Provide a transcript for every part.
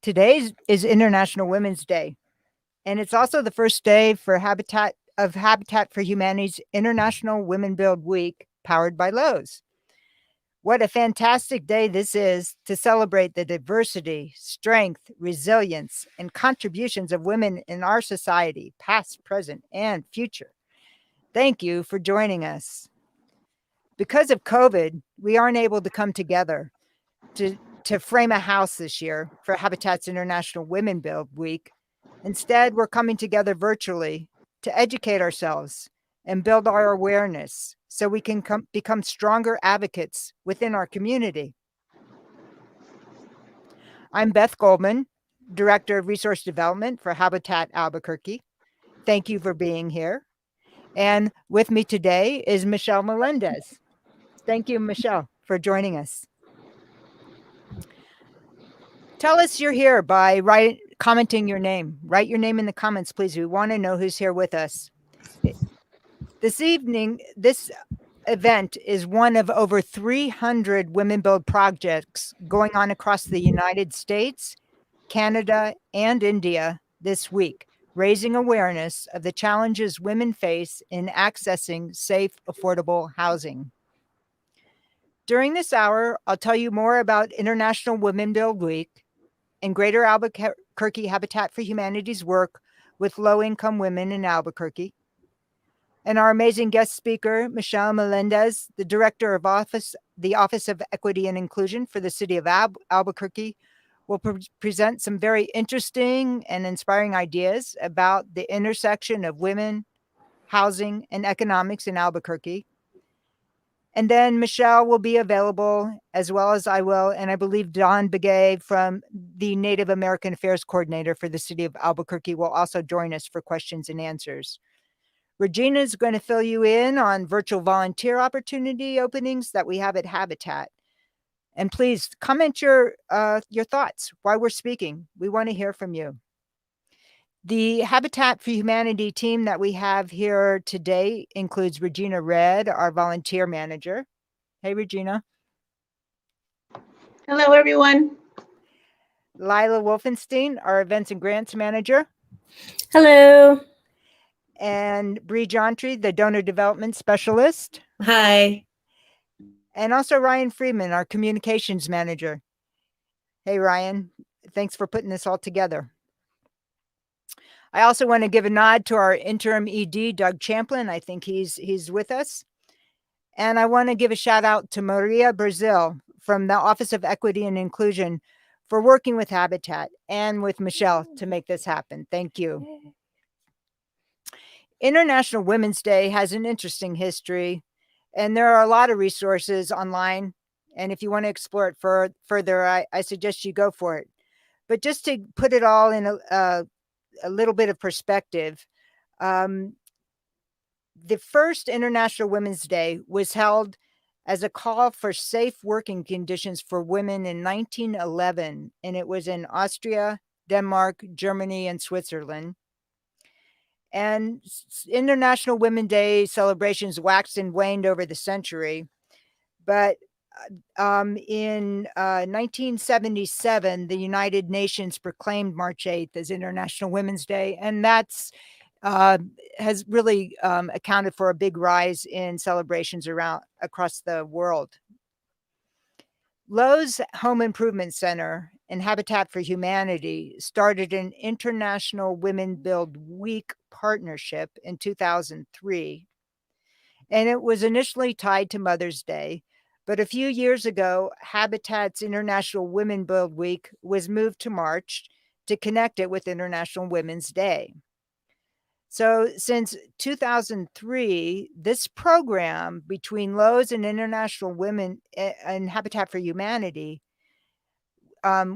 Today is International Women's Day, and it's also the first day for Habitat for Humanity's International Women Build Week, powered by Lowe's. What a fantastic day this is to celebrate the diversity, strength, resilience, and contributions of women in our society, past, present, and future. Thank you for joining us. Because of COVID, we aren't able to come together to frame a house this year for Habitat's International Women Build Week. Instead, we're coming together virtually to educate ourselves and build our awareness so we can become stronger advocates within our community. I'm Beth Goldman, Director of Resource Development for Habitat Albuquerque. Thank you for being here. And with me today is Michelle Melendez. Thank you, Michelle, for joining us. Tell us you're here by commenting your name. Write your name in the comments, please. We want to know who's here with us. This evening, this event is one of over 300 Women Build projects going on across the United States, Canada, and India this week, raising awareness of the challenges women face in accessing safe, affordable housing. During this hour, I'll tell you more about International Women Build Week and Greater Albuquerque Habitat for Humanity's work with low-income women in Albuquerque. And our amazing guest speaker, Michelle Melendez, the Director of the Office of Equity and Inclusion for the City of Albuquerque, will present some very interesting and inspiring ideas about the intersection of women, housing, and economics in Albuquerque. And then Michelle will be available, as well as I will, and I believe Don Begay from the Native American Affairs Coordinator for the City of Albuquerque will also join us for questions and answers. Regina is going to fill you in on virtual volunteer opportunity openings that we have at Habitat. And please comment your thoughts while we're speaking. We want to hear from you. The Habitat for Humanity team that we have here today includes Regina Red, our volunteer manager. Hey, Regina. Hello, everyone. Lila Wolfenstein, our events and grants manager. Hello. And Bree Jontry, the donor development specialist. Hi. And also Ryan Freeman, our communications manager. Hey, Ryan. Thanks for putting this all together. I also want to give a nod to our interim ED, Doug Champlin. I think he's with us. And I want to give a shout out to Maria Brazil from the Office of Equity and Inclusion for working with Habitat and with Michelle to make this happen. Thank you. International Women's Day has an interesting history, and there are a lot of resources online. And if you want to explore it further, I suggest you go for it. But just to put it all in a little bit of perspective, the first International Women's Day was held as a call for safe working conditions for women in 1911, and it was in Austria, Denmark, Germany, and Switzerland. And International Women's Day celebrations waxed and waned over the century, but in 1977, the United Nations proclaimed March 8th as International Women's Day, and that's has really accounted for a big rise in celebrations across the world. Lowe's Home Improvement Center and Habitat for Humanity started an International Women Build Week partnership in 2003, and it was initially tied to Mother's Day. But a few years ago, Habitat's International Women Build Week was moved to March to connect it with International Women's Day. So since 2003, this program between Lowe's and International Women and Habitat for Humanity,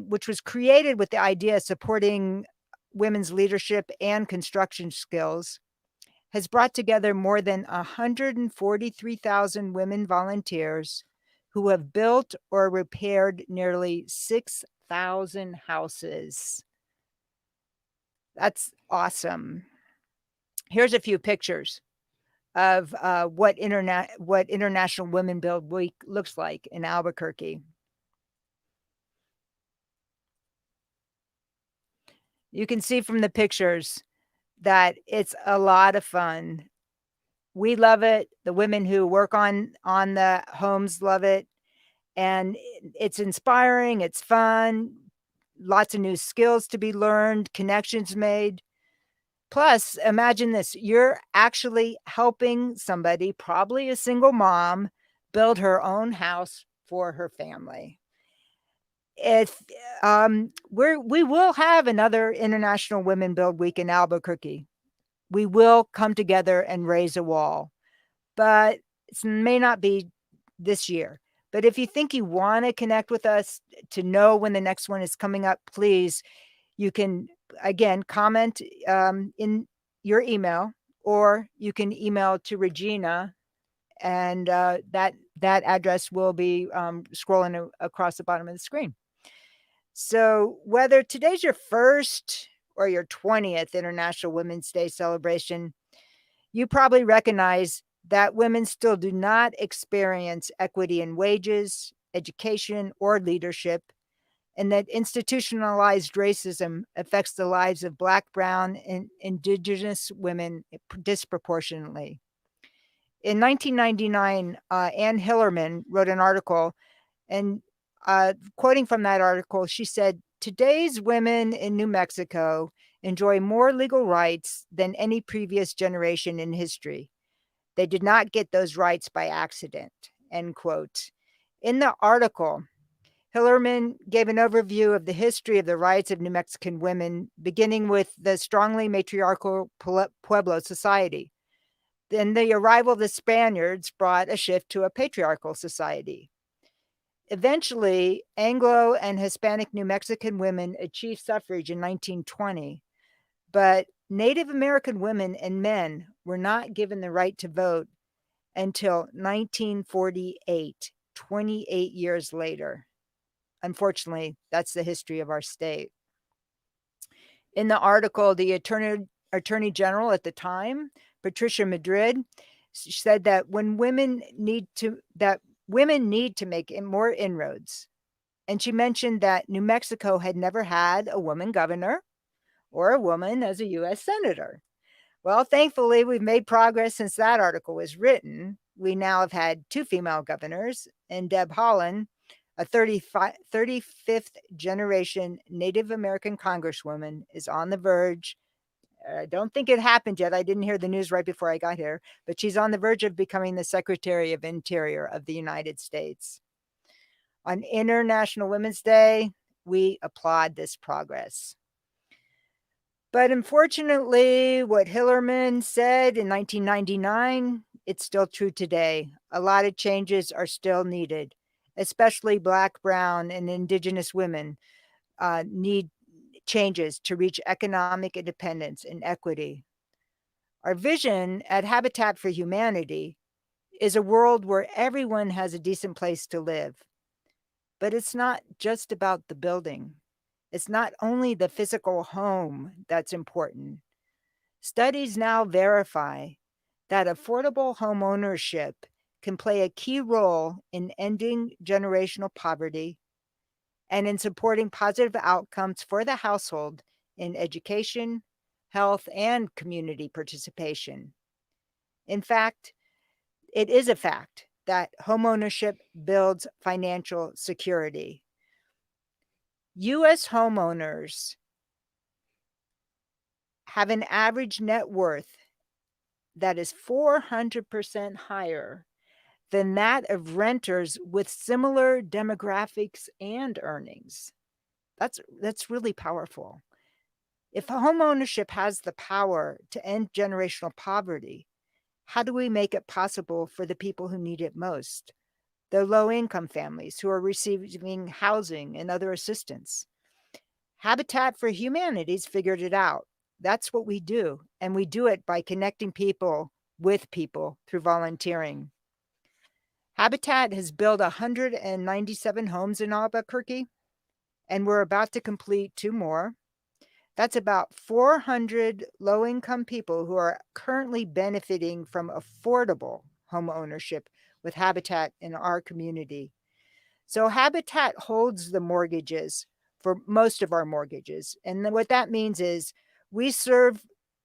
which was created with the idea of supporting women's leadership and construction skills, has brought together more than 143,000 women volunteers who have built or repaired nearly 6,000 houses. That's awesome. Here's a few pictures of what International Women Build Week looks like in Albuquerque. You can see from the pictures that it's a lot of fun. We love it. The women who work on the homes love it, and it's inspiring, it's fun, lots of new skills to be learned, connections made. Plus, imagine this, you're actually helping somebody, probably a single mom, build her own house for her family. If we will have another International Women Build Week in Albuquerque. We will come together and raise a wall, but it may not be this year. But if you think you want to connect with us to know when the next one is coming up, please, you can again comment in your email, or you can email to Regina, and that address will be scrolling across the bottom of the screen. So whether today's your first or your 20th International Women's Day celebration, you probably recognize that women still do not experience equity in wages, education, or leadership, and that institutionalized racism affects the lives of Black, Brown, and Indigenous women disproportionately. In 1999, Ann Hillerman wrote an article, and quoting from that article, she said, "Today's women in New Mexico enjoy more legal rights than any previous generation in history. They did not get those rights by accident," end quote. In the article, Hillerman gave an overview of the history of the rights of New Mexican women, beginning with the strongly matriarchal Pueblo society. Then the arrival of the Spaniards brought a shift to a patriarchal society. Eventually, Anglo and Hispanic New Mexican women achieved suffrage in 1920, but Native American women and men were not given the right to vote until 1948, 28 years later. Unfortunately, that's the history of our state. In the article, the Attorney General at the time, Patricia Madrid, said that women need to make more inroads. And she mentioned that New Mexico had never had a woman governor or a woman as a U.S. Senator. Well, thankfully, we've made progress since that article was written. We now have had 2 female governors, and Deb Haaland, a 35th generation Native American Congresswoman, is on the verge. I don't think it happened yet. I didn't hear the news right before I got here, but she's on the verge of becoming the Secretary of Interior of the United States. On International Women's Day, we applaud this progress. But unfortunately, what Hillerman said in 1999, it's still true today. A lot of changes are still needed, especially Black, Brown, and Indigenous women need changes to reach economic independence and equity. Our vision at Habitat for Humanity is a world where everyone has a decent place to live. But it's not just about the building. It's not only the physical home that's important. Studies now verify that affordable home ownership can play a key role in ending generational poverty and in supporting positive outcomes for the household in education, health, and community participation. In fact, it is a fact that homeownership builds financial security. U.S. homeowners have an average net worth that is 400% higher than that of renters with similar demographics and earnings. That's really powerful. If homeownership has the power to end generational poverty, how do we make it possible for the people who need it most? The low-income families who are receiving housing and other assistance. Habitat for Humanity's figured it out. That's what we do, and we do it by connecting people with people through volunteering. Habitat has built 197 homes in Albuquerque, and we're about to complete 2 more. That's about 400 low-income people who are currently benefiting from affordable home ownership with Habitat in our community. So Habitat holds the mortgages for most of our mortgages. And then what that means is we serve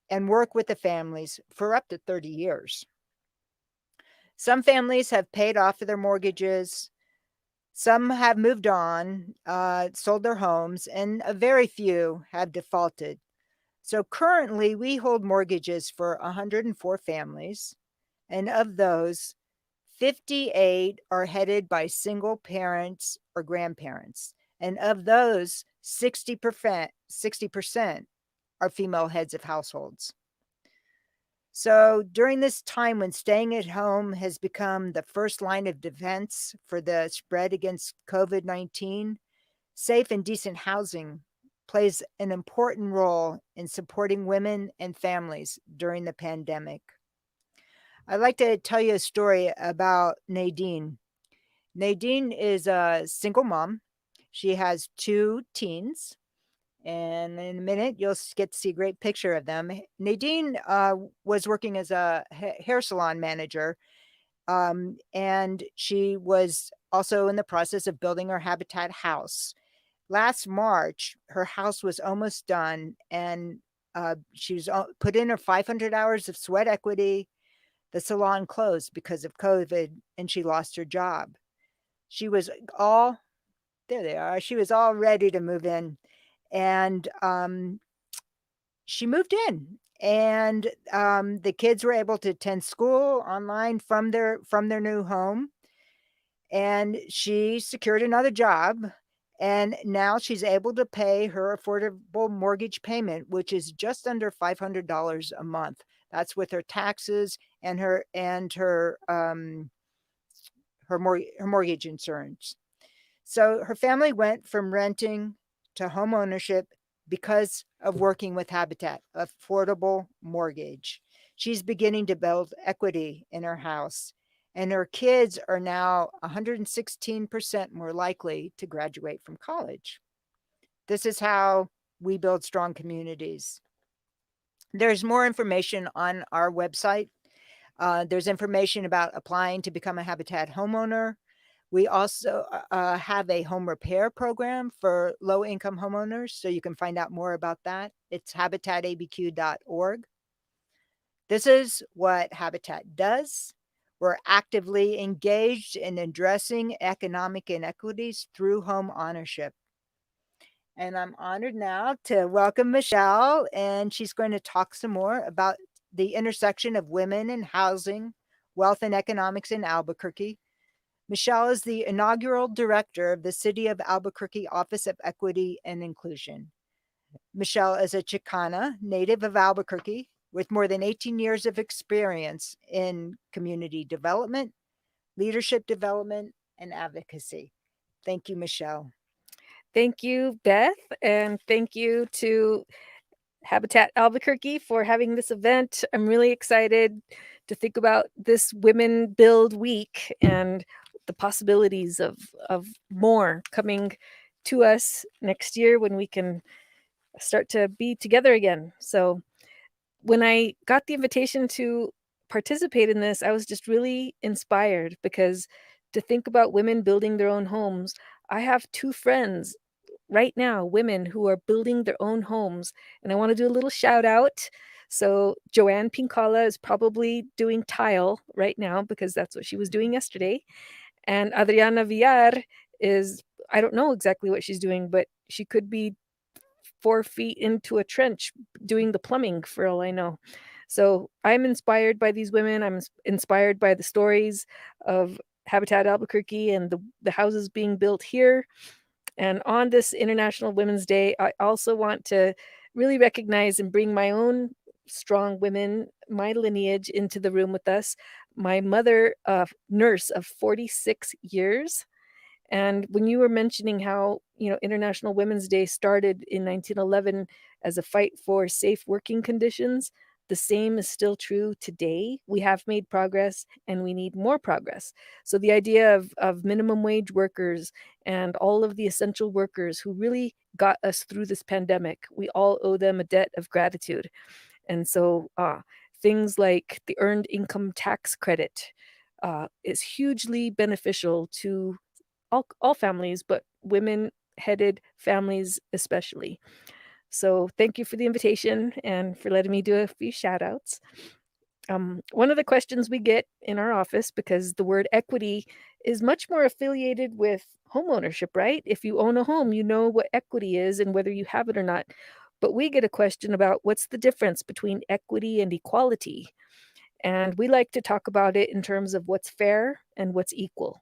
and work with the families for up to 30 years. Some families have paid off their mortgages. Some have moved on, sold their homes, and a very few have defaulted. So currently, we hold mortgages for 104 families, and of those, 58 are headed by single parents or grandparents. And of those, 60% are female heads of households. So during this time when staying at home has become the first line of defense for the spread against COVID-19, safe and decent housing plays an important role in supporting women and families during the pandemic. I'd like to tell you a story about Nadine. Nadine is a single mom. She has 2 teens, and in a minute, you'll get to see a great picture of them. Nadine was working as a hair salon manager, and she was also in the process of building her Habitat house. Last March, her house was almost done, and she was put in her 500 hours of sweat equity. The salon closed because of COVID, and she lost her job. She was all there. They are. She was all ready to move in, and she moved in, and the kids were able to attend school online from their new home, and she secured another job, and now she's able to pay her affordable mortgage payment, which is just under $500 a month. That's with her taxes and her mortgage insurance. So her family went from renting to home ownership because of working with Habitat, affordable mortgage. She's beginning to build equity in her house, and her kids are now 116% more likely to graduate from college. This is how we build strong communities. There's more information on our website. There's information about applying to become a Habitat homeowner. We also have a home repair program for low-income homeowners, so you can find out more about that. It's habitatabq.org. This is what Habitat does. We're actively engaged in addressing economic inequities through home ownership. And I'm honored now to welcome Michelle, and she's going to talk some more about the intersection of women and housing, wealth and economics in Albuquerque. Michelle is the inaugural director of the City of Albuquerque Office of Equity and Inclusion. Michelle is a Chicana, native of Albuquerque, with more than 18 years of experience in community development, leadership development, and advocacy. Thank you, Michelle. Thank you, Beth, and thank you to Habitat Albuquerque for having this event. I'm really excited to think about this Women Build Week and the possibilities of more coming to us next year when we can start to be together again. So when I got the invitation to participate in this, I was just really inspired because to think about women building their own homes, I have 2 friends right now, women who are building their own homes. And I want to do a little shout out. So Joanne Pincala is probably doing tile right now because that's what she was doing yesterday. And Adriana Villar is, I don't know exactly what she's doing, but she could be 4 feet into a trench doing the plumbing for all I know. So I'm inspired by these women. I'm inspired by the stories of Habitat Albuquerque and the houses being built here. And on this International Women's Day, I also want to really recognize and bring my own strong women, my lineage into the room with us. My mother, a nurse of 46 years. And when you were mentioning how, International Women's Day started in 1911 as a fight for safe working conditions, the same is still true today. We have made progress and we need more progress. So the idea of minimum wage workers and all of the essential workers who really got us through this pandemic, we all owe them a debt of gratitude. And so things like the earned income tax credit is hugely beneficial to all families, but women headed families, especially. So thank you for the invitation and for letting me do a few shout outs. One of the questions we get in our office, because the word equity is much more affiliated with homeownership, right? If you own a home, you know what equity is and whether you have it or not. But we get a question about what's the difference between equity and equality. And we like to talk about it in terms of what's fair and what's equal.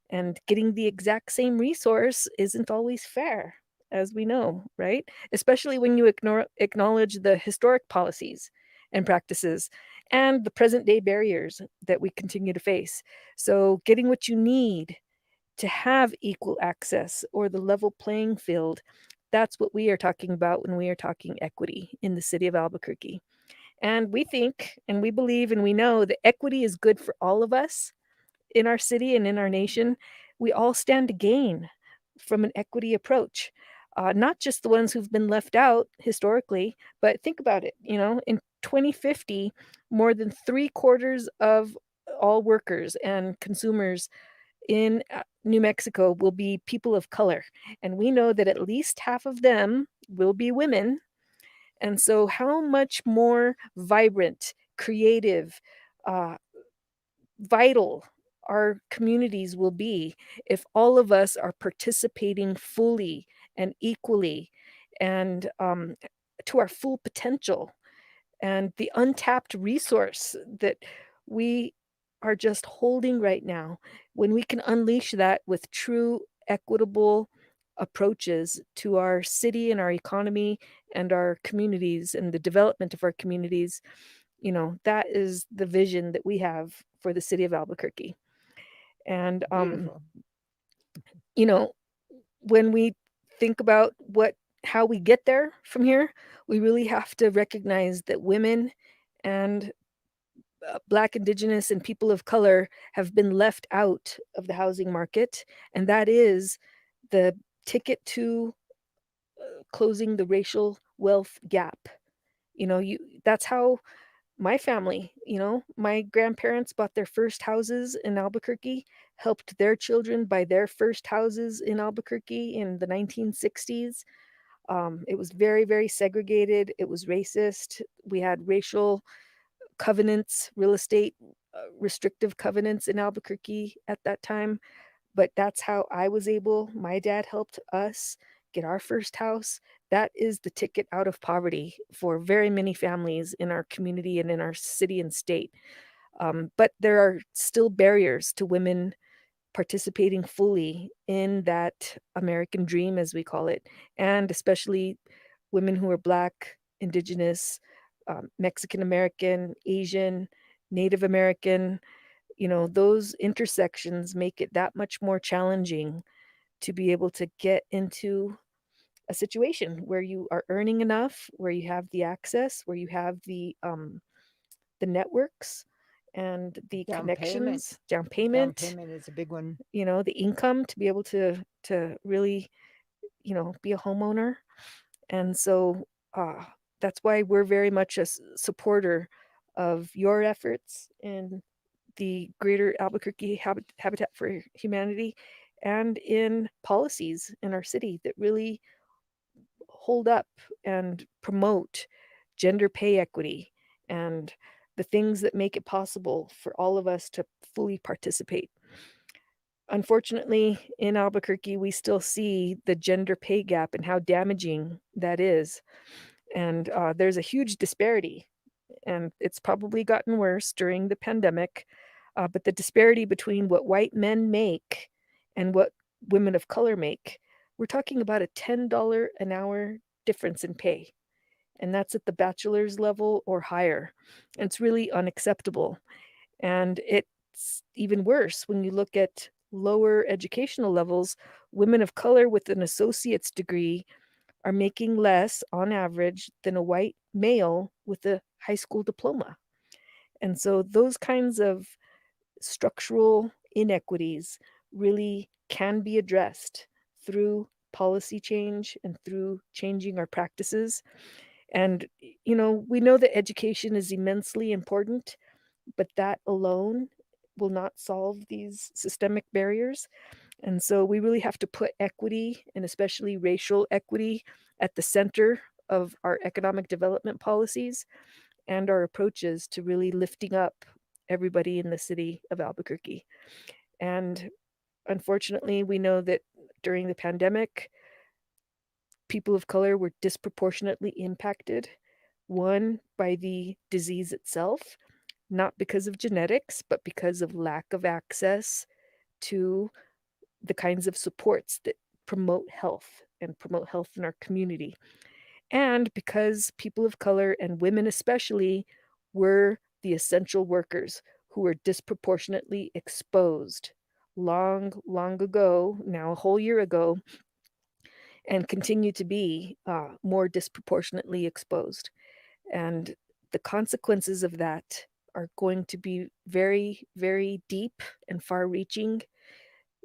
And getting the exact same resource isn't always fair, as we know, right? Especially when you acknowledge the historic policies and practices and the present day barriers that we continue to face. So, getting what you need to have equal access or the level playing field, that's what we are talking about when we are talking equity in the city of Albuquerque. And we think and we believe and we know that equity is good for all of us in our city and in our nation. We all stand to gain from an equity approach, not just the ones who've been left out historically, but think about it. In 2050, more than 3/4 of all workers and consumers in New Mexico will be people of color. And we know that at least half of them will be women. And so, how much more vibrant, creative, uh, vital our communities will be if all of us are participating fully and equally and to our full potential and the untapped resource that we are just holding right now, when we can unleash that with true equitable approaches to our city and our economy and our communities and the development of our communities. That is the vision that we have for the city of Albuquerque. And Beautiful. you know when we think about how we get there from here, we really have to recognize that women and Black, Indigenous, and people of color have been left out of the housing market, and that is the ticket to closing the racial wealth gap. That's how my family, my grandparents bought their first houses in Albuquerque, helped their children buy their first houses in Albuquerque in the 1960s. It was very, very segregated. It was racist. We had racial covenants, real estate restrictive covenants in Albuquerque at that time. But that's how my dad helped us get our first house. That is the ticket out of poverty for very many families in our community and in our city and state. But there are still barriers to women participating fully in that American dream, as we call it, and especially women who are Black, Indigenous, Mexican American, Asian, Native American. Those intersections make it that much more challenging to be able to get into a situation where you are earning enough, where you have the access, where you have the networks and the connections, down Down payment, payment is a big one. the income to be able to really, be a homeowner. And so that's why we're very much a supporter of your efforts in the Greater Albuquerque Habitat for Humanity and in policies in our city that really hold up and promote gender pay equity and the things that make it possible for all of us to fully participate. Unfortunately, in Albuquerque, we still see the gender pay gap and how damaging that is. And there's a huge disparity, and it's probably gotten worse during the pandemic. But the disparity between what white men make and what women of color make, we're talking about a $10 an hour difference in pay. And that's at the bachelor's level or higher. And it's really unacceptable. And it's even worse when you look at lower educational levels. Women of color with an associate's degree are making less on average than a white male with a high school diploma. And so those kinds of structural inequities really can be addressed through policy change and through changing our practices. And, we know that education is immensely important, but that alone will not solve these systemic barriers. And so we really have to put equity, and especially racial equity, at the center of our economic development policies and our approaches to really lifting up everybody in the city of Albuquerque. And unfortunately, we know that during the pandemic, people of color were disproportionately impacted. One, by the disease itself, not because of genetics, but because of lack of access to the kinds of supports that promote health and promote health in our community. And because people of color, and women especially, were the essential workers who were disproportionately exposed long, long ago, now a whole year ago, and continue to be more disproportionately exposed. And the consequences of that are going to be very, very deep and far reaching.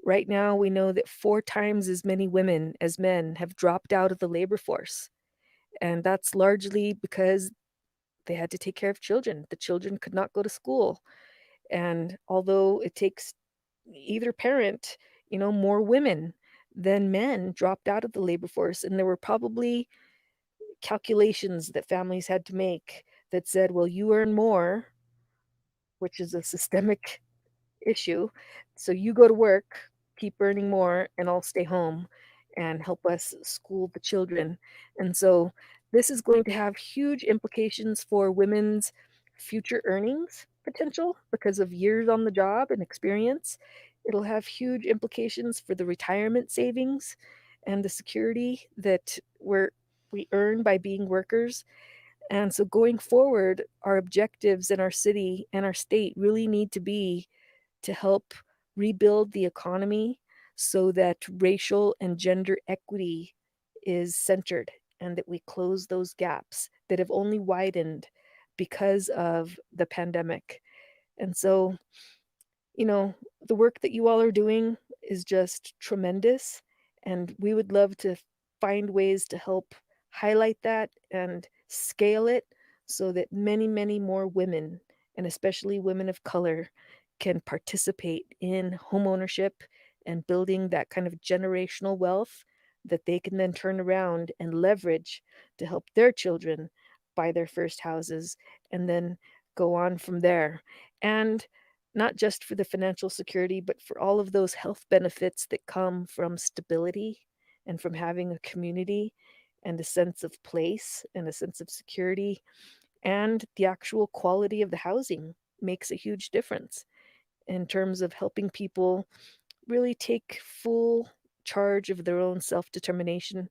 Right now, we know that 4 times as many women as men have dropped out of the labor force. And that's largely because they had to take care of children. The children could not go to school. And although it takes either parent, more women than men dropped out of the labor force. And there were probably calculations that families had to make that said, well, you earn more, which is a systemic issue. So you go to work, keep earning more, and I'll stay home and help us school the children. And so this is going to have huge implications for women's future earnings potential because of years on the job and experience. It'll have huge implications for the retirement savings and the security that we earn by being workers. And so going forward, our objectives in our city and our state really need to be to help rebuild the economy so that racial and gender equity is centered, and that we close those gaps that have only widened because of the pandemic. And so, the work that you all are doing is just tremendous. And we would love to find ways to help highlight that and scale it so that many, many more women, and especially women of color, can participate in homeownership and building that kind of generational wealth that they can then turn around and leverage to help their children buy their first houses and then go on from there. And not just for the financial security, but for all of those health benefits that come from stability and from having a community and a sense of place and a sense of security. And the actual quality of the housing makes a huge difference in terms of helping people really take full charge of their own self-determination.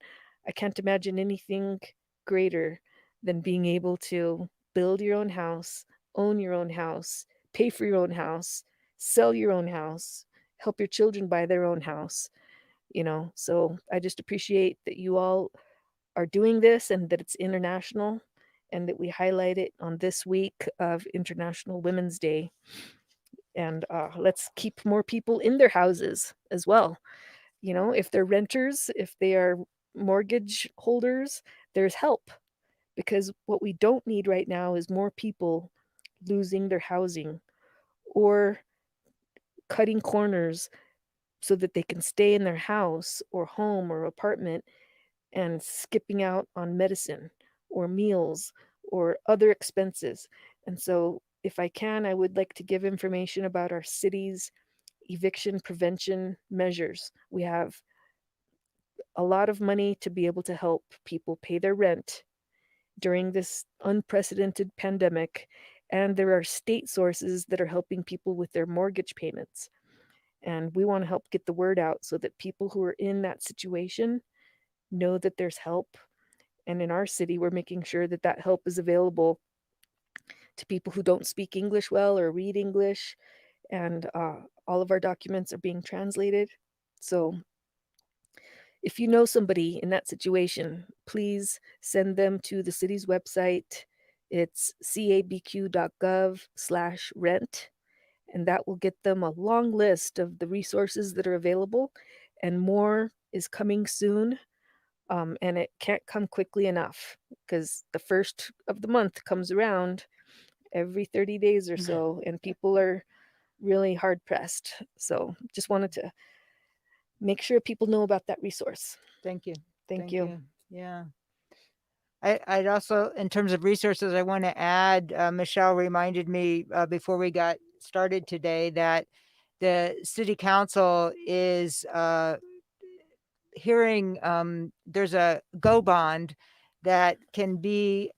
I can't imagine anything greater than being able to build your own house, own your own house, pay for your own house, sell your own house, help your children buy their own house. So I just appreciate that you all are doing this and that it's international and that we highlight it on this week of International Women's Day. And let's keep more people in their houses as well. If they're renters, if they are mortgage holders, there's help, because what we don't need right now is more people losing their housing or cutting corners so that they can stay in their house or home or apartment and skipping out on medicine or meals or other expenses. And so, if I can, I would like to give information about our city's eviction prevention measures. We have a lot of money to be able to help people pay their rent during this unprecedented pandemic. And there are state sources that are helping people with their mortgage payments. And we want to help get the word out so that people who are in that situation know that there's help. And in our city, we're making sure that that help is available to people who don't speak English well or read English. And all of our documents are being translated. So if you know somebody in that situation, please send them to the city's website. It's cabq.gov/rent. And that will get them a long list of the resources that are available. And more is coming soon. And it can't come quickly enough because the first of the month comes around every 30 days or so, and people are really hard pressed. So just wanted to make sure people know about that resource. Thank you. Thank you. Yeah. I'd also, in terms of resources, I want to add, Michelle reminded me before we got started today that the city council is hearing, there's a go bond that can be,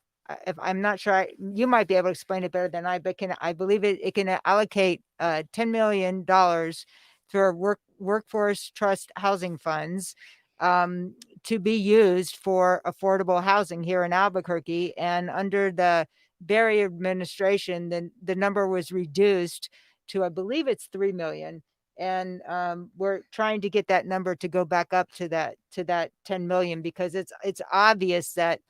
if I'm not sure, you might be able to explain it better than I, but I believe it can allocate $10 million for workforce trust housing funds to be used for affordable housing here in Albuquerque. And under the Berry administration, the number was reduced to, I believe it's 3 million. And we're trying to get that number to go back up to that 10 million, because it's obvious that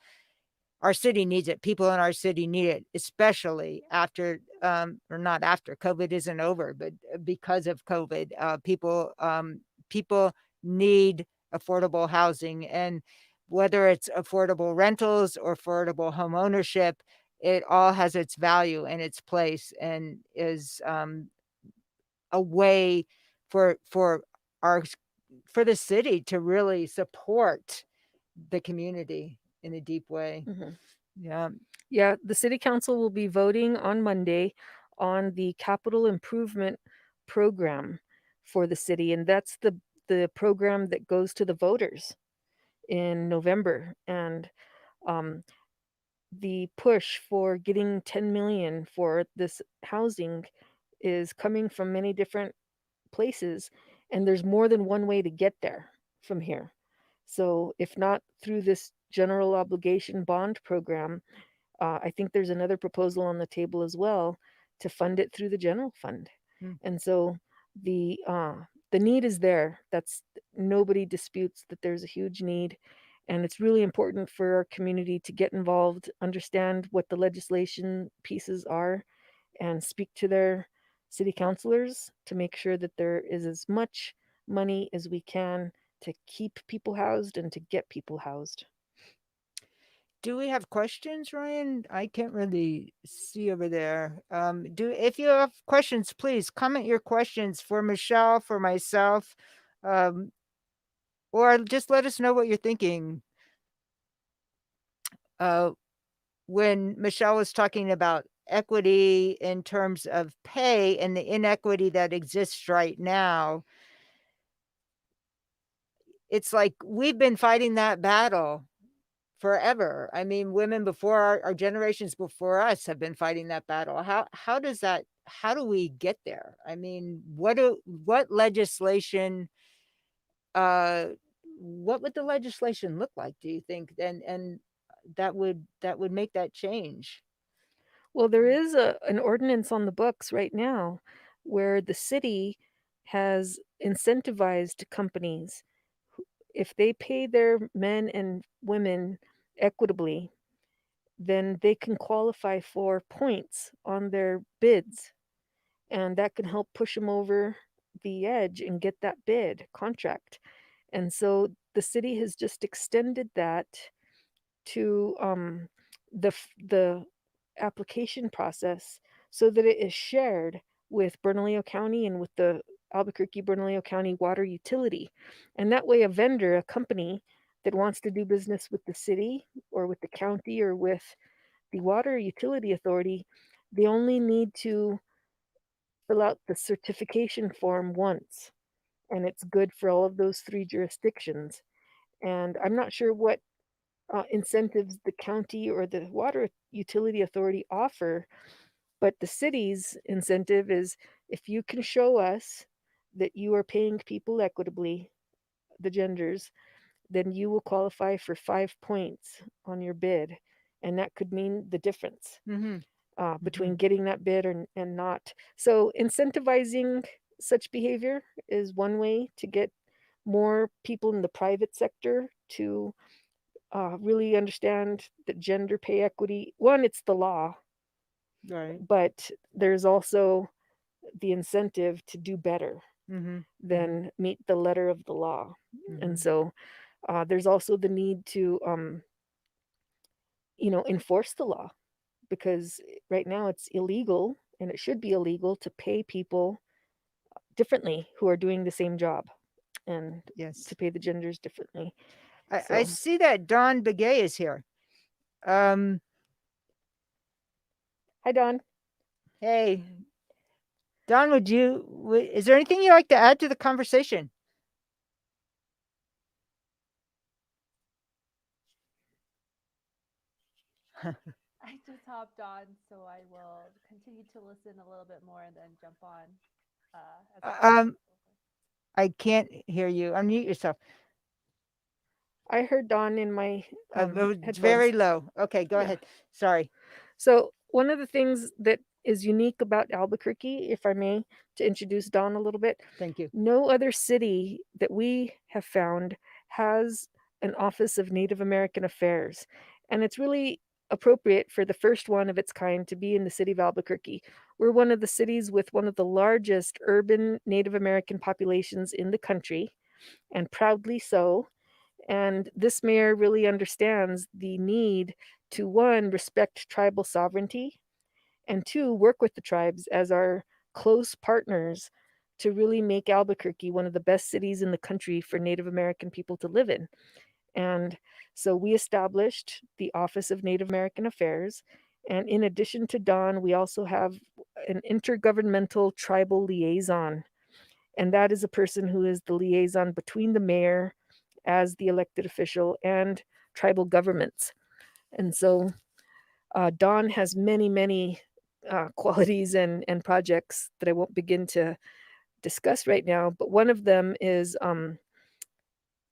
our city needs it. People in our city need it, especially after, or not after, COVID isn't over, but because of COVID, people need affordable housing. And whether it's affordable rentals or affordable home ownership, it all has its value and its place, and is a way for our for the city to really support the community in a deep way. Mm-hmm. Yeah. Yeah, the city council will be voting on Monday on the capital improvement program for the city, and that's the program that goes to the voters in November. And um, the push for getting 10 million for this housing is coming from many different places, and there's more than one way to get there from here. So if not through this general obligation bond program, I think there's another proposal on the table as well to fund it through the general fund. And so the need is there. That's, nobody disputes that there's a huge need, and it's really important for our community to get involved, understand what the legislation pieces are, and speak to their city councilors to make sure that there is as much money as we can to keep people housed and to get people housed. Do we have questions, Ryan? I can't really see over there. If you have questions, please comment your questions for Michelle, for myself, or just let us know what you're thinking. When Michelle was talking about equity in terms of pay and the inequity that exists right now, it's like we've been fighting that battle forever. I mean, women before our generations before us have been fighting that battle. How do we get there? I mean, what legislation, what would the legislation look like, do you think? And that would make that change. Well, there is an ordinance on the books right now where the city has incentivized companies. If they pay their men and women equitably, then they can qualify for points on their bids, and that can help push them over the edge and get that bid contract. And so the city has just extended that to the application process so that it is shared with Bernalillo County and with the Albuquerque Bernalillo County Water Utility. And that way, a vendor, a company that wants to do business with the city or with the county or with the Water Utility Authority, they only need to fill out the certification form once, and it's good for all of those three jurisdictions. And I'm not sure what incentives the county or the Water Utility Authority offer, but the city's incentive is, if you can show us that you are paying people equitably, the genders, then you will qualify for 5 points on your bid. And that could mean the difference between getting that bid and not. So incentivizing such behavior is one way to get more people in the private sector to really understand that gender pay equity. One, it's the law, Right. but there's also the incentive to do better than meet the letter of the law. And so there's also the need to enforce the law, because right now it's illegal, and it should be illegal, to pay people differently who are doing the same job. and Yes. to pay the genders differently. I see that Dawn Begay is here. Hi, Dawn. Hey, Dawn, is there anything you'd like to add to the conversation? I just hopped on, so I will continue to listen a little bit more and then jump on. I can't hear you. Unmute yourself. I heard Dawn in my It's very low. Okay, go ahead. Sorry. So one of the things that is unique about Albuquerque, if I may, to introduce Dawn a little bit. Thank you. No other city that we have found has an Office of Native American Affairs. And it's really appropriate for the first one of its kind to be in the city of Albuquerque. We're one of the cities with one of the largest urban Native American populations in the country, and proudly so. And this mayor really understands the need to, one, respect tribal sovereignty, and two, work with the tribes as our close partners to really make Albuquerque one of the best cities in the country for Native American people to live in. And so we established the Office of Native American Affairs. And in addition to Dawn, we also have an intergovernmental tribal liaison. And that is a person who is the liaison between the mayor as the elected official and tribal governments. And so Dawn has many, many qualities and projects that I won't begin to discuss right now, but one of them is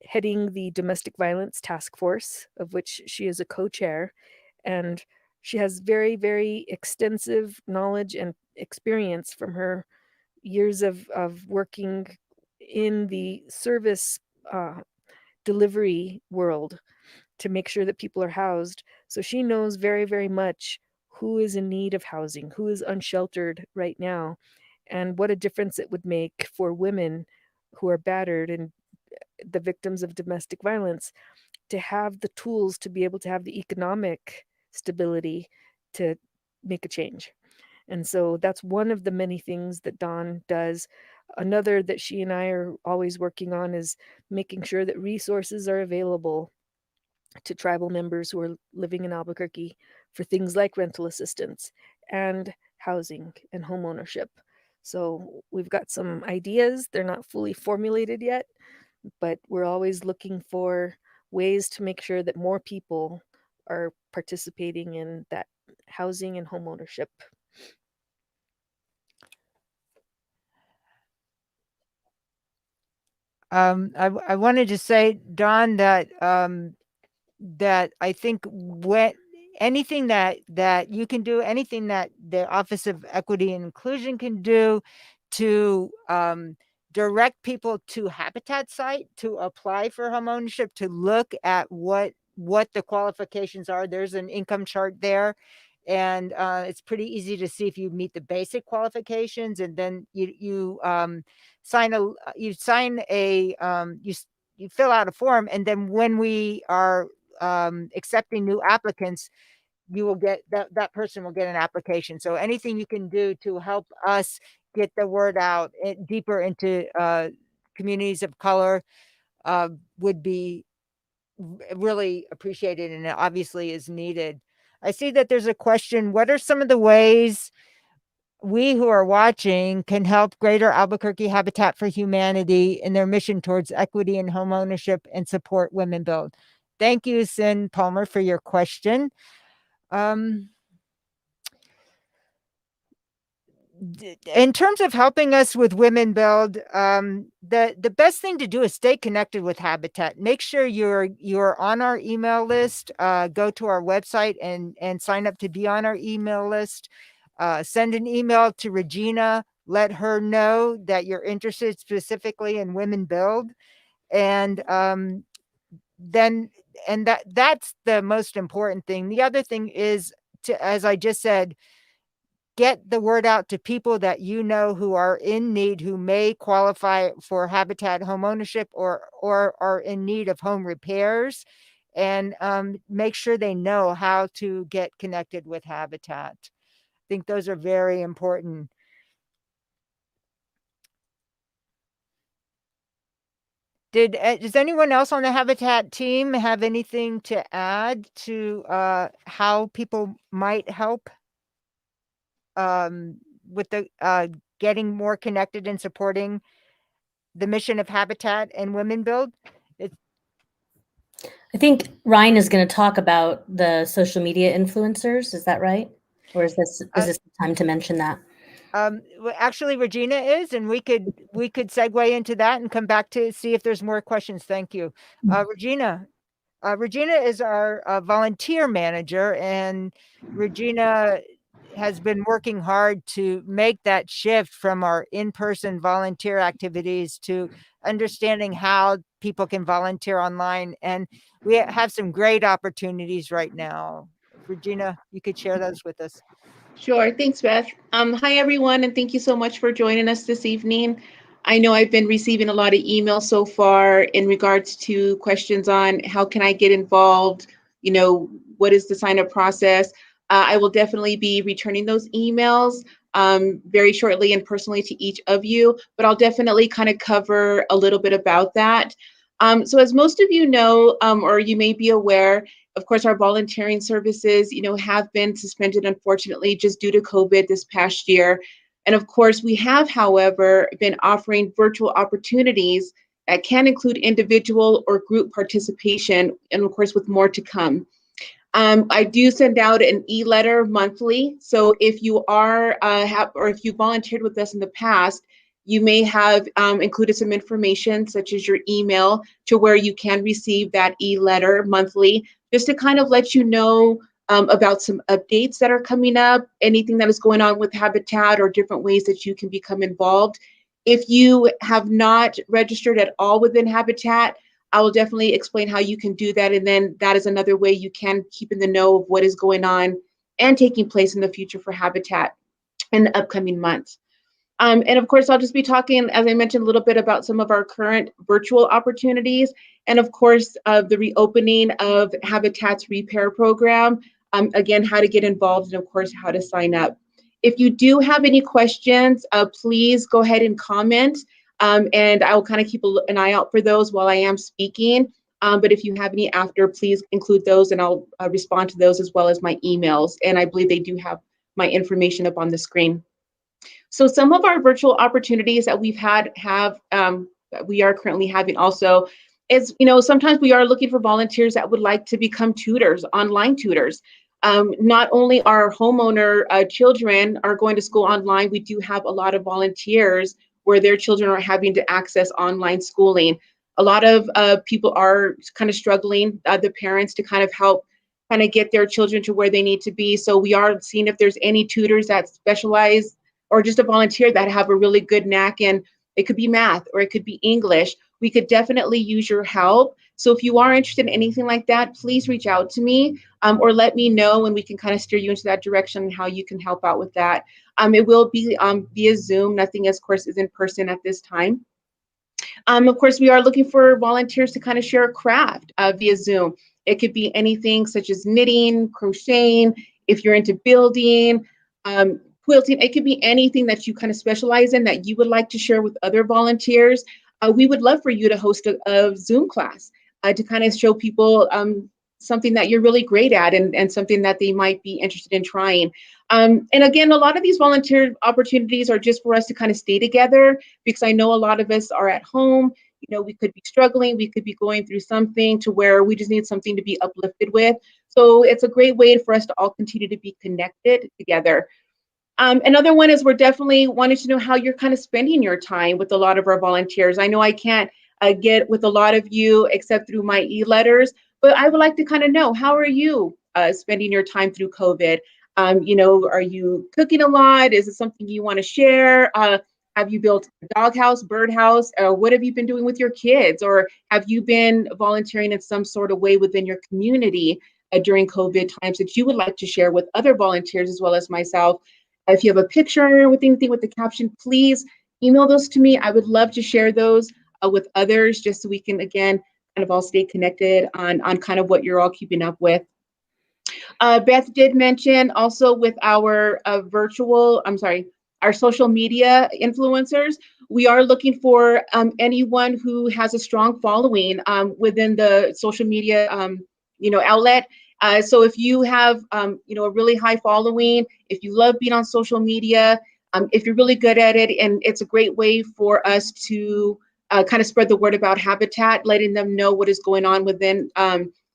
heading the Domestic Violence Task Force, of which she is a co-chair, and she has very, very extensive knowledge and experience from her years of working in the service delivery world to make sure that people are housed. So she knows very, very much who is in need of housing, who is unsheltered right now, and what a difference it would make for women who are battered and the victims of domestic violence to have the tools to be able to have the economic stability to make a change. And so that's one of the many things that Dawn does. Another that she and I are always working on is making sure that resources are available to tribal members who are living in Albuquerque for things like rental assistance and housing and home ownership. So we've got some ideas. They're not fully formulated yet, but we're always looking for ways to make sure that more people are participating in that housing and home ownership. I wanted to say, Dawn, that that I think anything that you can do, anything that the Office of Equity and Inclusion can do to direct people to Habitat site to apply for home ownership, to look at what the qualifications are. There's an income chart there, and it's pretty easy to see if you meet the basic qualifications, and then you sign a you fill out a form, and then when we are accepting new applicants, you will get that person will get an application. So anything you can do to help us get the word out deeper into communities of color would be really appreciated, and it obviously is needed. I see that there's a question: what are some of the ways we who are watching can help Greater Albuquerque Habitat for Humanity in their mission towards equity and home ownership and support WomenBuild? Thank you, Sin Palmer, for your question. In terms of helping us with WomenBuild, the best thing to do is stay connected with Habitat. Make sure you're on our email list. Go to our website and sign up to be on our email list. Send an email to Regina. Let her know that you're interested specifically in WomenBuild, and that's the most important thing. The other thing is to, as I just said, get the word out to people that you know who are in need, who may qualify for Habitat home ownership or are in need of home repairs, and make sure they know how to get connected with Habitat. I think those are very important. Does anyone else on the Habitat team have anything to add to how people might help with the getting more connected and supporting the mission of Habitat and WomenBuild? I think Ryan is going to talk about the social media influencers. Is that right? Or is this the time to mention that? Well, actually, Regina is, and we could segue into that and come back to see if there's more questions. Thank you, Regina. Regina is our volunteer manager, and Regina has been working hard to make that shift from our in-person volunteer activities to understanding how people can volunteer online. And we have some great opportunities right now. Regina, you could share those with us. Sure. Thanks, Beth. Hi, everyone, and thank you so much for joining us this evening. I know I've been receiving a lot of emails so far in regards to questions on how can I get involved, what is the sign up process. I will definitely be returning those emails very shortly and personally to each of you, but I'll definitely kind of cover a little bit about that. So as most of you know, or you may be aware, of course, our volunteering services, have been suspended, unfortunately, just due to COVID this past year. And of course, we have, however, been offering virtual opportunities that can include individual or group participation, and of course, with more to come. I do send out an e-letter monthly. So if you are or if you volunteered with us in the past, you may have included some information such as your email to where you can receive that e-letter monthly, just to kind of let you know about some updates that are coming up, anything that is going on with Habitat or different ways that you can become involved. If you have not registered at all within Habitat, I will definitely explain how you can do that. And then that is another way you can keep in the know of what is going on and taking place in the future for Habitat in the upcoming months. And of course, I'll just be talking, as I mentioned, a little bit about some of our current virtual opportunities. And of course, the reopening of Habitat's repair program. Again, how to get involved and of course, how to sign up. If you do have any questions, please go ahead and comment. And I will kind of keep an eye out for those while I am speaking. But if you have any after, please include those and I'll respond to those as well as my emails. And I believe they do have my information up on the screen. So some of our virtual opportunities that we've that we are currently having also is, sometimes we are looking for volunteers that would like to become tutors, online tutors. Not only our homeowner children are going to school online, we do have a lot of volunteers where their children are having to access online schooling. A lot of people are kind of struggling, the parents, to kind of help kind of get their children to where they need to be. So we are seeing if there's any tutors that specialize or just a volunteer that have a really good knack in, it could be math or it could be English. We could definitely use your help. So if you are interested in anything like that, please reach out to me or let me know and we can kind of steer you into that direction and how you can help out with that. It will be via Zoom. Nothing, of course, is in person at this time. Of course, we are looking for volunteers to kind of share a craft via Zoom. It could be anything such as knitting, crocheting, if you're into building, quilting. It could be anything that you kind of specialize in that you would like to share with other volunteers. We would love for you to host a Zoom class to kind of show people something that you're really great at and something that they might be interested in trying. And again, a lot of these volunteer opportunities are just for us to kind of stay together because I know a lot of us are at home. We could be struggling, we could be going through something to where we just need something to be uplifted with. So it's a great way for us to all continue to be connected together. Another one is we're definitely wanting to know how you're kind of spending your time with a lot of our volunteers. I know I can't get with a lot of you except through my e-letters, but I would like to kind of know, how are you spending your time through COVID? Are you cooking a lot? Is it something you want to share? Have you built a doghouse, birdhouse? What have you been doing with your kids? Or have you been volunteering in some sort of way within your community during COVID times that you would like to share with other volunteers as well as myself? If you have a picture with anything with the caption, please email those to me. I would love to share those with others just so we can, again, kind of all stay connected on kind of what you're all keeping up with. Beth did mention also with our our social media influencers. We are looking for anyone who has a strong following within the social media outlet. So if you have a really high following, if you love being on social media, if you're really good at it, and it's a great way for us to kind of spread the word about Habitat, letting them know what is going on within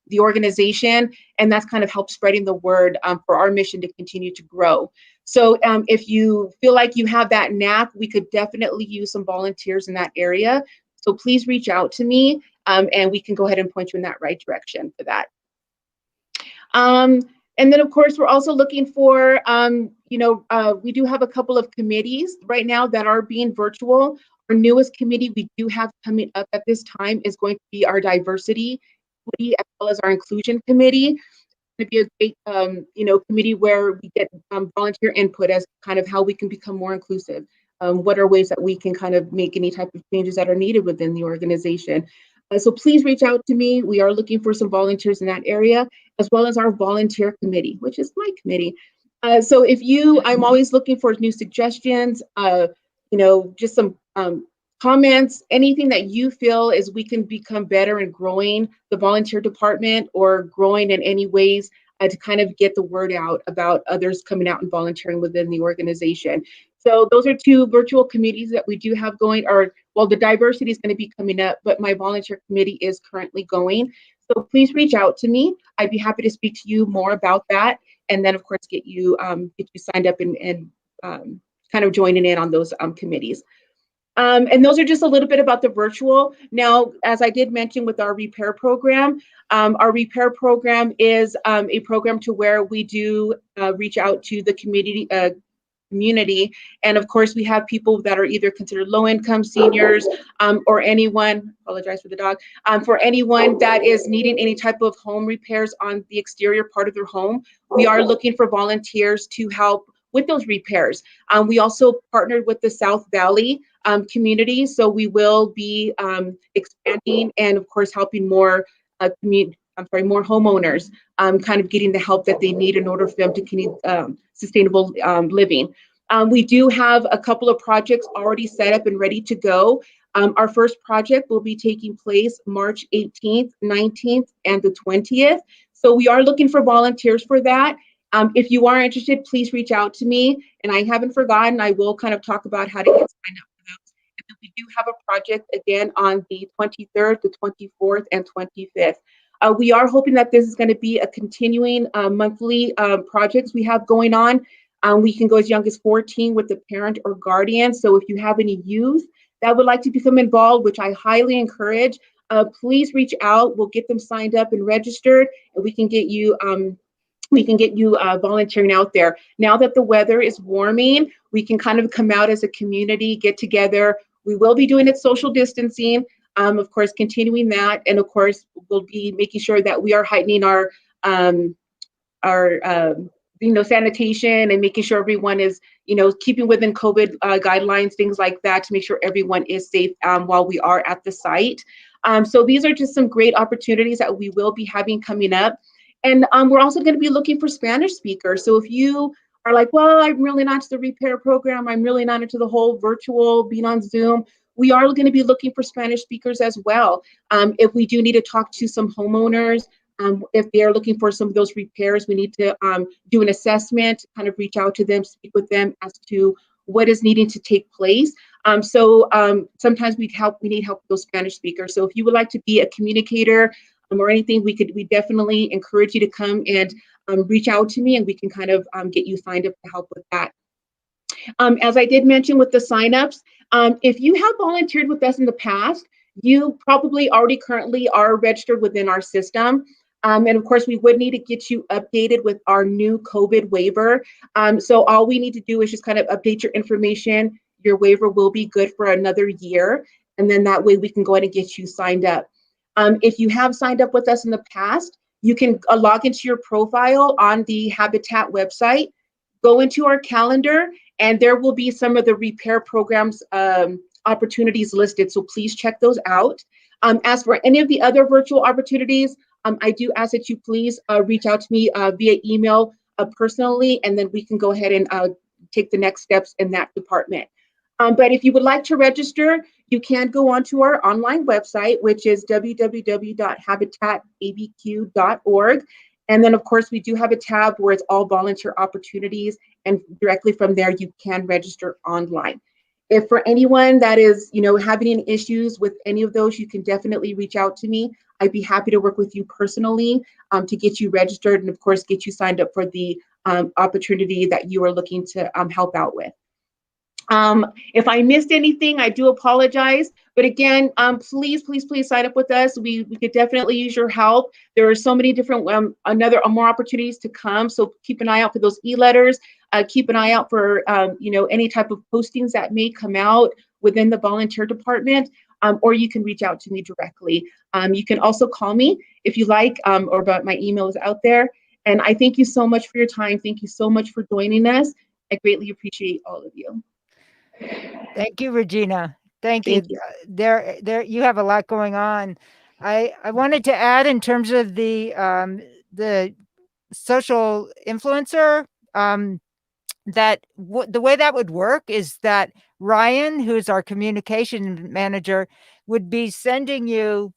the organization, and that's kind of helped spreading the word for our mission to continue to grow. So if you feel like you have that knack, we could definitely use some volunteers in that area. So please reach out to me, and we can go ahead and point you in that right direction for that. And then, of course, we're also looking for, we do have a couple of committees right now that are being virtual. Our newest committee we do have coming up at this time is going to be our diversity committee as well as our inclusion committee. It's going to be a great, committee where we get volunteer input as kind of how we can become more inclusive. What are ways that we can kind of make any type of changes that are needed within the organization. So please reach out to me. We are looking for some volunteers in that area, as well as our volunteer committee, which is my committee. So if I'm always looking for new suggestions, just some comments, anything that you feel is we can become better in growing the volunteer department or growing in any ways to kind of get the word out about others coming out and volunteering within the organization. So those are two virtual committees that we do have going, the diversity is going to be coming up, but my volunteer committee is currently going. So please reach out to me. I'd be happy to speak to you more about that. And then of course, get you signed up and kind of joining in on those committees. And those are just a little bit about the virtual. Now, as I did mention with our repair program is a program to where we do reach out to the community. And of course, we have people that are either considered low-income seniors or anyone, apologize for the dog, for anyone that is needing any type of home repairs on the exterior part of their home. We are looking for volunteers to help with those repairs. We also partnered with the South Valley community, so we will be expanding and of course helping more more homeowners kind of getting the help that they need in order for them to continue sustainable living. We do have a couple of projects already set up and ready to go. Our first project will be taking place March 18th, 19th, and the 20th. So we are looking for volunteers for that. If you are interested, please reach out to me. And I haven't forgotten, I will kind of talk about how to get signed up for those. And then we do have a project again on the 23rd, the 24th, and 25th. We are hoping that this is going to be a continuing monthly projects we have going on. We can go as young as 14 with the parent or guardian. So if you have any youth that would like to become involved, which I highly encourage, please reach out. We'll get them signed up and registered, and we can get you volunteering out there. Now that the weather is warming, we can kind of come out as a community, get together. We will be doing it social distancing, of course, continuing that. And of course, we'll be making sure that we are heightening our sanitation and making sure everyone is, keeping within COVID guidelines, things like that, to make sure everyone is safe while we are at the site. So these are just some great opportunities that we will be having coming up. And we're also going to be looking for Spanish speakers. So if you are like, well, I'm really not into the repair program, I'm really not into the whole virtual being on Zoom, we are going to be looking for Spanish speakers as well. If we do need to talk to some homeowners, if they're looking for some of those repairs, we need to do an assessment, kind of reach out to them, speak with them as to what is needing to take place. Sometimes we need help with those Spanish speakers. So if you would like to be a communicator or anything, we definitely encourage you to come and reach out to me, and we can kind of get you signed up to help with that. As I did mention with the signups, if you have volunteered with us in the past, you probably already currently are registered within our system. And of course, we would need to get you updated with our new COVID waiver. So all we need to do is just kind of update your information. Your waiver will be good for another year. And then that way we can go ahead and get you signed up. If you have signed up with us in the past, you can log into your profile on the Habitat website, go into our calendar, and there will be some of the repair programs opportunities listed. So please check those out. As for any of the other virtual opportunities, I do ask that you please reach out to me via email personally, and then we can go ahead and take the next steps in that department. But if you would like to register, you can go onto our online website, which is www.habitatabq.org. And then, of course, we do have a tab where it's all volunteer opportunities, and directly from there, you can register online. If for anyone that is, having any issues with any of those, you can definitely reach out to me. I'd be happy to work with you personally to get you registered and, of course, get you signed up for the opportunity that you are looking to help out with. If I missed anything, I do apologize. But again, please sign up with us. We could definitely use your help. There are so many different more opportunities to come. So keep an eye out for those e-letters. Keep an eye out for any type of postings that may come out within the volunteer department. Or you can reach out to me directly. You can also call me if you like, but my email is out there. And I thank you so much for your time. Thank you so much for joining us. I greatly appreciate all of you. Thank you, Regina. Thank you. Thank you. There, you have a lot going on. I wanted to add in terms of the social influencer, that the way that would work is that Ryan, who's our communication manager, would be sending you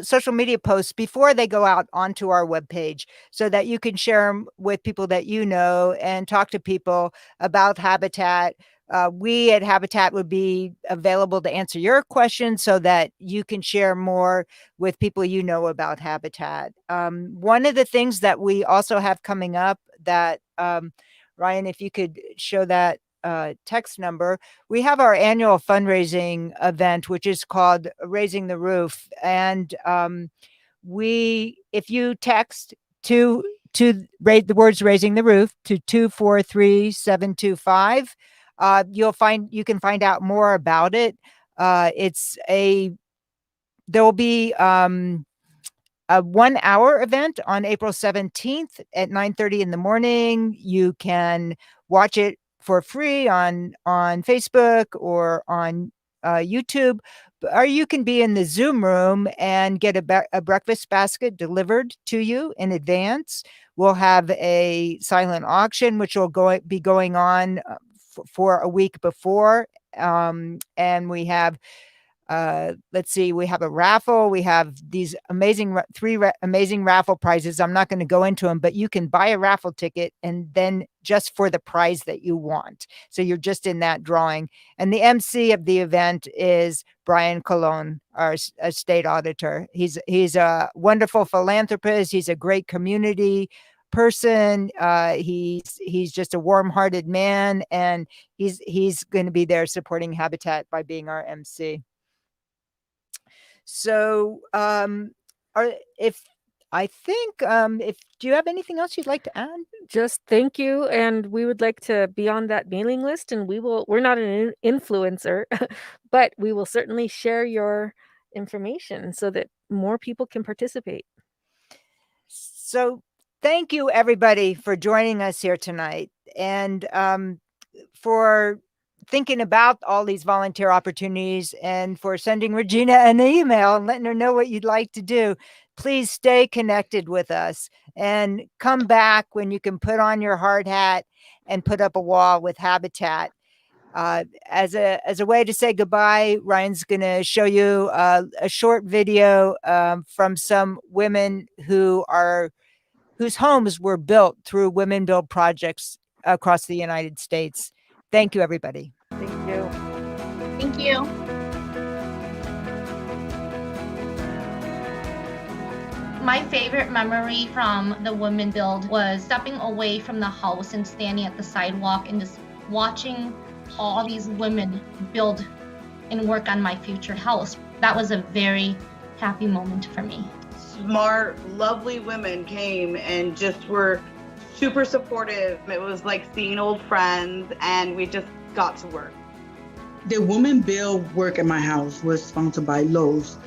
social media posts before they go out onto our webpage, so that you can share them with people that you know and talk to people about Habitat. We at Habitat would be available to answer your questions so that you can share more with people you know about Habitat. One of the things that we also have coming up that, Ryan, if you could show that text number, we have our annual fundraising event, which is called Raising the Roof. And if you text to rate the words Raising the Roof to 243725, you can find out more about it. There will be a 1 hour event on April 17th at 9:30 in the morning. You can watch it for free on Facebook or on YouTube, or you can be in the Zoom room and get a breakfast basket delivered to you in advance. We'll have a silent auction, which will be going on for a week before. And we have, we have a raffle. We have these amazing three amazing raffle prizes. I'm not going to go into them, but you can buy a raffle ticket and then just for the prize that you want. So you're just in that drawing. And the MC of the event is Brian Colon, our state auditor. He's a wonderful philanthropist. He's a great community person. He's just a warm-hearted man, and he's going to be there supporting Habitat by being our MC. So, do you have anything else you'd like to add? Just thank you. And we would like to be on that mailing list, and we're not an influencer, but we will certainly share your information so that more people can participate. So thank you everybody for joining us here tonight, and for thinking about all these volunteer opportunities, and for sending Regina an email and letting her know what you'd like to do. Please stay connected with us and come back when you can put on your hard hat and put up a wall with Habitat. As a way to say goodbye, Ryan's going to show you a short video from some women whose homes were built through WomenBuild projects across the United States. Thank you, everybody. Thank you. Thank you. My favorite memory from the WomenBuild was stepping away from the house and standing at the sidewalk and just watching all these women build and work on my future house. That was a very happy moment for me. Smart, lovely women came and just were super supportive. It was like seeing old friends, and we just got to work. The WomenBuild work at my house was sponsored by Lowe's.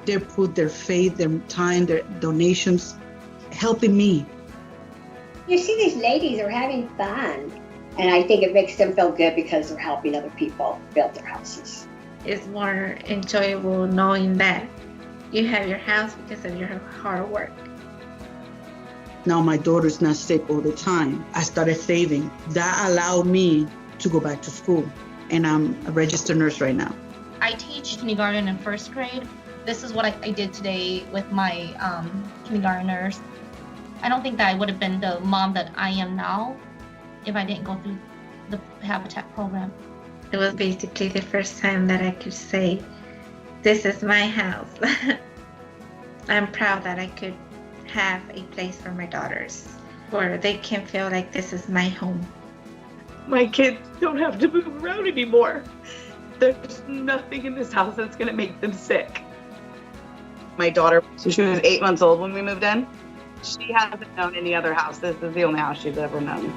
They put their faith, their time, their donations, helping me. You see, these ladies are having fun, and I think it makes them feel good because they're helping other people build their houses. It's more enjoyable knowing that you have your house because of your hard work. Now my daughter's not sick all the time. I started saving. That allowed me to go back to school. And I'm a registered nurse right now. I teach kindergarten and first grade. This is what I did today with my kindergartners. I don't think that I would have been the mom that I am now if I didn't go through the Habitat program. It was basically the first time that I could say, this is my house. I'm proud that I could have a place for my daughters where they can feel like this is my home. My kids don't have to move around anymore. There's nothing in this house that's gonna make them sick. My daughter, so she was 8 months old when we moved in. She hasn't known any other house. This is the only house she's ever known.